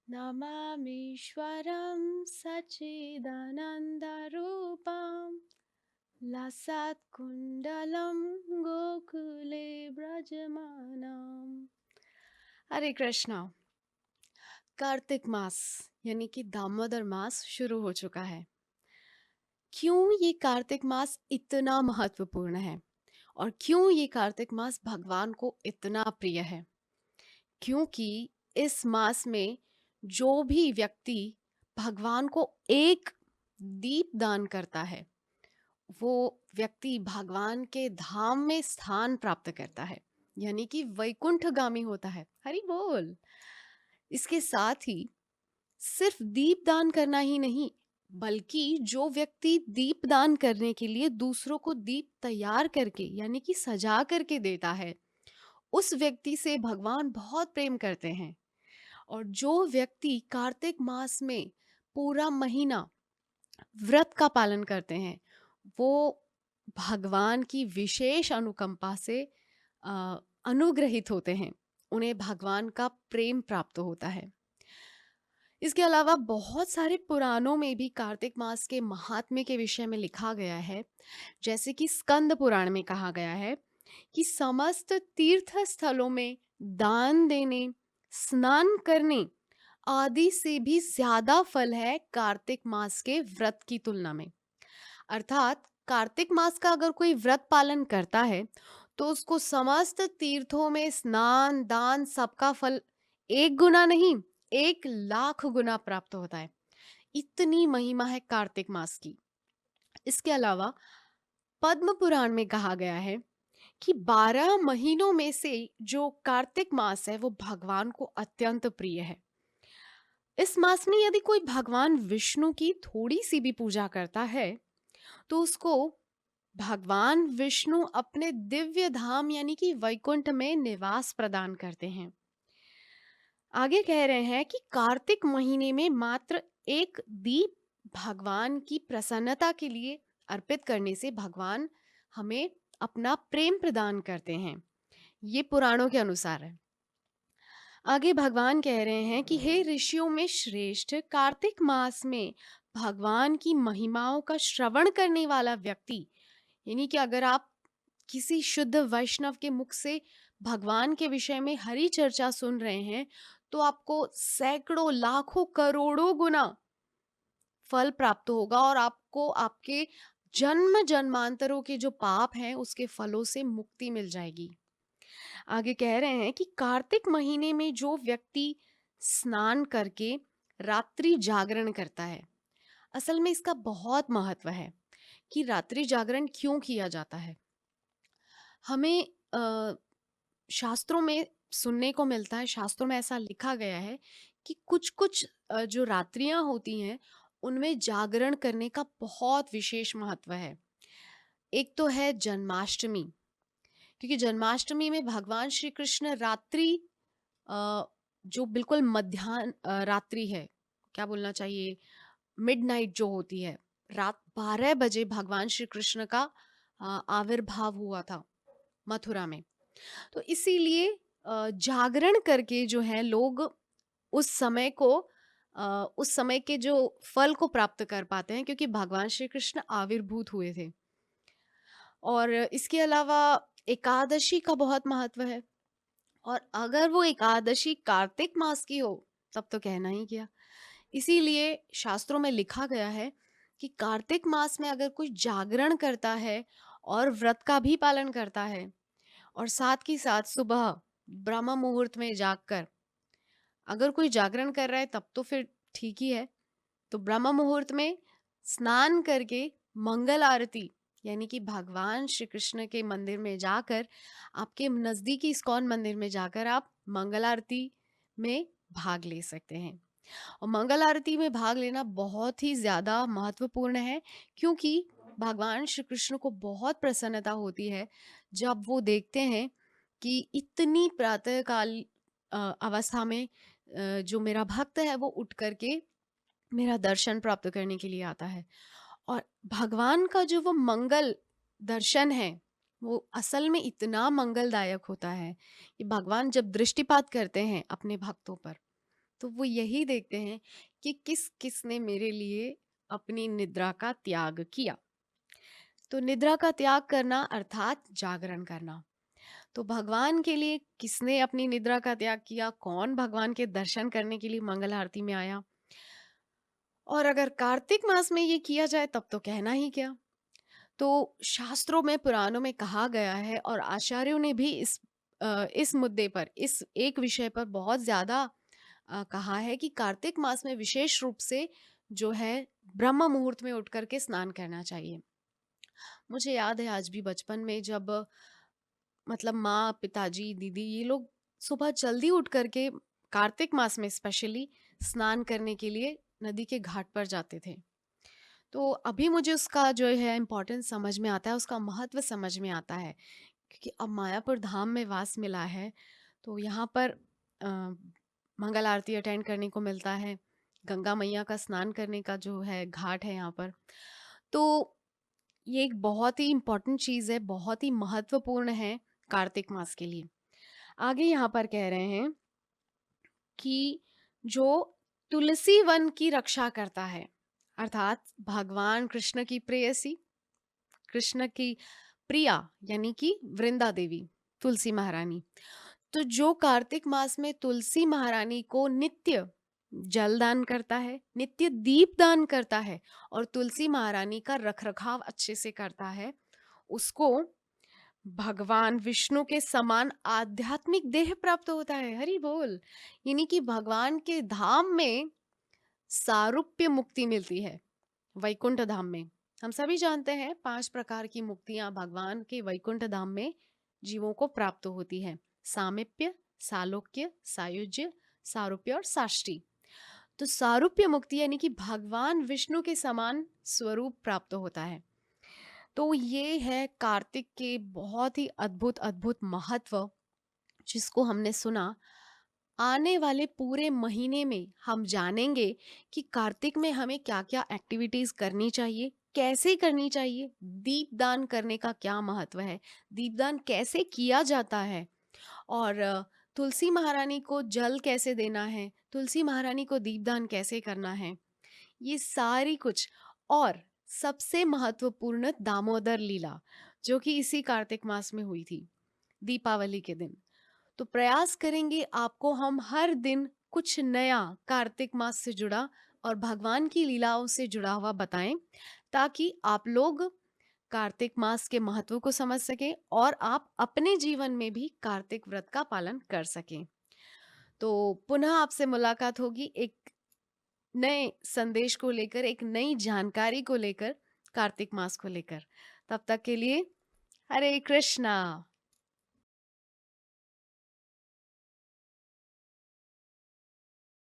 नमामीश्वरं सच्चिदानन्दरूपं लसत्कुण्डलं गोकुले व्रजमानम्। हरे कृष्णा। कार्तिक मास यानी कि दामोदर मास शुरू हो चुका है। क्यों ये कार्तिक मास इतना महत्वपूर्ण है और क्यों ये कार्तिक मास भगवान को इतना प्रिय है? क्योंकि इस मास में जो भी व्यक्ति भगवान को एक दीप दान करता है, वो व्यक्ति भगवान के धाम में स्थान प्राप्त करता है, यानी कि वैकुंठगामी होता है। हरि बोल। इसके साथ ही सिर्फ दीप दान करना ही नहीं, बल्कि जो व्यक्ति दीप दान करने के लिए दूसरों को दीप तैयार करके यानी कि सजा करके देता है, उस व्यक्ति से भगवान बहुत प्रेम करते हैं। और जो व्यक्ति कार्तिक मास में पूरा महीना व्रत का पालन करते हैं, वो भगवान की विशेष अनुकंपा से अनुग्रहित होते हैं। उन्हें भगवान का प्रेम प्राप्त होता है। इसके अलावा बहुत सारे पुराणों में भी कार्तिक मास के महात्म्य के विषय में लिखा गया है। जैसे कि स्कंद पुराण में कहा गया है कि समस्त तीर्थ स्थलों में दान देने, स्नान करने आदि से भी ज्यादा फल है कार्तिक मास के व्रत की तुलना में। अर्थात कार्तिक मास का अगर कोई व्रत पालन करता है तो उसको समस्त तीर्थों में स्नान दान सबका फल 1 गुना नहीं, 1 लाख गुना प्राप्त होता है। इतनी महिमा है कार्तिक मास की। इसके अलावा पद्म पुराण में कहा गया है कि 12 महीनों में से जो कार्तिक मास है वो भगवान को अत्यंत प्रिय है। इस मास में यदि कोई भगवान विष्णु की थोड़ी सी भी पूजा करता है तो उसको भगवान विष्णु अपने दिव्य धाम यानी कि वैकुंठ में निवास प्रदान करते हैं। आगे कह रहे हैं कि कार्तिक महीने में मात्र एक दीप भगवान की प्रसन्नता के लिए अर्पित करने से भगवान हमें अपना प्रेम प्रदान करते हैं। ये पुराणों के अनुसार है। आगे भगवान कह रहे हैं कि हे ऋषियों में श्रेष्ठ, कार्तिक मास में भगवान की महिमाओं का श्रवण करने वाला व्यक्ति, यानी कि अगर आप किसी शुद्ध वैष्णव के मुख से भगवान के विषय में हरी चर्चा सुन रहे हैं तो आपको सैकड़ों लाखों करोड़ों गुना फल प्राप्त होगा और आपको आपके जन्म जन्मांतरों के जो पाप हैं उसके फलों से मुक्ति मिल जाएगी। आगे कह रहे हैं कि कार्तिक महीने में जो व्यक्ति स्नान करके रात्रि जागरण करता है, असल में इसका बहुत महत्व है कि रात्रि जागरण क्यों किया जाता है। हमें शास्त्रों में सुनने को मिलता है, शास्त्रों में ऐसा लिखा गया है कि कुछ कुछ जो रात्रियां होती हैं उनमें जागरण करने का बहुत विशेष महत्व है। एक तो है जन्माष्टमी, क्योंकि जन्माष्टमी में भगवान श्री कृष्ण रात्रि जो बिल्कुल मध्याह्न रात्रि है, क्या बोलना चाहिए, मिडनाइट जो होती है, रात 12 बजे भगवान श्री कृष्ण का आविर्भाव हुआ था मथुरा में। तो इसीलिए जागरण करके जो है लोग उस समय को उस समय के जो फल को प्राप्त कर पाते हैं, क्योंकि भगवान श्री कृष्ण आविर्भूत हुए थे। और इसके अलावा एकादशी का बहुत महत्व है, और अगर वो एकादशी कार्तिक मास की हो तब तो कहना ही क्या। इसीलिए शास्त्रों में लिखा गया है कि कार्तिक मास में अगर कोई जागरण करता है और व्रत का भी पालन करता है और साथ ही साथ सुबह ब्रह्म मुहूर्त में जागकर, अगर कोई जागरण कर रहा है तब तो फिर ठीक ही है, तो ब्रह्म मुहूर्त में स्नान करके मंगल आरती यानी कि भगवान श्री कृष्ण के मंदिर में जाकर, आपके नजदीकी इस्कॉन मंदिर में जाकर आप मंगल आरती में भाग ले सकते हैं। और मंगल आरती में भाग लेना बहुत ही ज्यादा महत्वपूर्ण है, क्योंकि भगवान श्री कृष्ण को बहुत प्रसन्नता होती है जब वो देखते हैं कि इतनी प्रातःकाल अवस्था में जो मेरा भक्त है वो उठ करके मेरा दर्शन प्राप्त करने के लिए आता है। और भगवान का जो वो मंगल दर्शन है वो असल में इतना मंगलदायक होता है कि भगवान जब दृष्टिपात करते हैं अपने भक्तों पर तो वो यही देखते हैं कि किस किसने मेरे लिए अपनी निद्रा का त्याग किया। तो निद्रा का त्याग करना अर्थात जागरण करना। तो भगवान के लिए किसने अपनी निद्रा का त्याग किया, कौन भगवान के दर्शन करने के लिए मंगल आरती में आया, और अगर कार्तिक मास में ये किया जाए तब तो कहना ही क्या। तो शास्त्रों में, पुराणों में कहा गया है, और आचार्यों ने भी इस मुद्दे पर, इस एक विषय पर बहुत ज्यादा कहा है कि कार्तिक मास में विशेष रूप से जो है ब्रह्म मुहूर्त में उठ करके स्नान करना चाहिए। मुझे याद है आज भी बचपन में, जब मतलब माँ, पिताजी, दीदी ये लोग सुबह जल्दी उठ करके कार्तिक मास में स्पेशली स्नान करने के लिए नदी के घाट पर जाते थे। तो अभी मुझे उसका जो है इम्पोर्टेंस समझ में आता है, उसका महत्व समझ में आता है, क्योंकि अब मायापुर धाम में वास मिला है। तो यहाँ पर अ, मंगल आरती अटेंड करने को मिलता है, गंगा मैया का स्नान करने का जो है घाट है यहाँ पर। तो ये एक बहुत ही इम्पोर्टेंट चीज़ है, बहुत ही महत्वपूर्ण है कार्तिक मास के लिए। आगे यहाँ पर कह रहे हैं कि जो तुलसी वन की रक्षा करता है, अर्थात भगवान कृष्ण की प्रेयसी, कृष्ण की प्रिया, यानी कि वृंदा देवी, तुलसी महारानी। तो जो कार्तिक मास में तुलसी महारानी को नित्य जल दान करता है, नित्य दीप दान करता है, और तुलसी महारानी का रखरखाव अच्छे से करता है, उसको भगवान विष्णु के समान आध्यात्मिक देह प्राप्त होता है। हरि बोल। यानी कि भगवान के धाम में सारूप्य मुक्ति मिलती है, वैकुंठ धाम में। हम सभी जानते हैं 5 प्रकार की मुक्तियां भगवान के वैकुंठ धाम में जीवों को प्राप्त होती है: सामीप्य, सालोक्य, सायुज्य, सारूप्य और साष्टी। तो सारूप्य मुक्ति यानी कि भगवान विष्णु के समान स्वरूप प्राप्त होता है। तो ये है कार्तिक के बहुत ही अद्भुत अद्भुत महत्व, जिसको हमने सुना। आने वाले पूरे महीने में हम जानेंगे कि कार्तिक में हमें क्या क्या एक्टिविटीज करनी चाहिए, कैसे करनी चाहिए, दीपदान करने का क्या महत्व है, दीपदान कैसे किया जाता है, और तुलसी महारानी को जल कैसे देना है, तुलसी महारानी को दीपदान कैसे करना है, ये सारी कुछ। और सबसे महत्वपूर्ण दामोदर लीला, जो कि इसी कार्तिक मास में हुई थी, दीपावली के दिन। तो प्रयास करेंगे आपको हम हर दिन कुछ नया कार्तिक मास से जुड़ा और भगवान की लीलाओं से जुड़ा हुआ बताएं, ताकि आप लोग कार्तिक मास के महत्व को समझ सकें और आप अपने जीवन में भी कार्तिक व्रत का पालन कर सकें। तो पुनः आपसे मुलाकात होगी एक नए संदेश को लेकर, एक नई जानकारी को लेकर, कार्तिक मास को लेकर। तब तक के लिए हरे कृष्णा।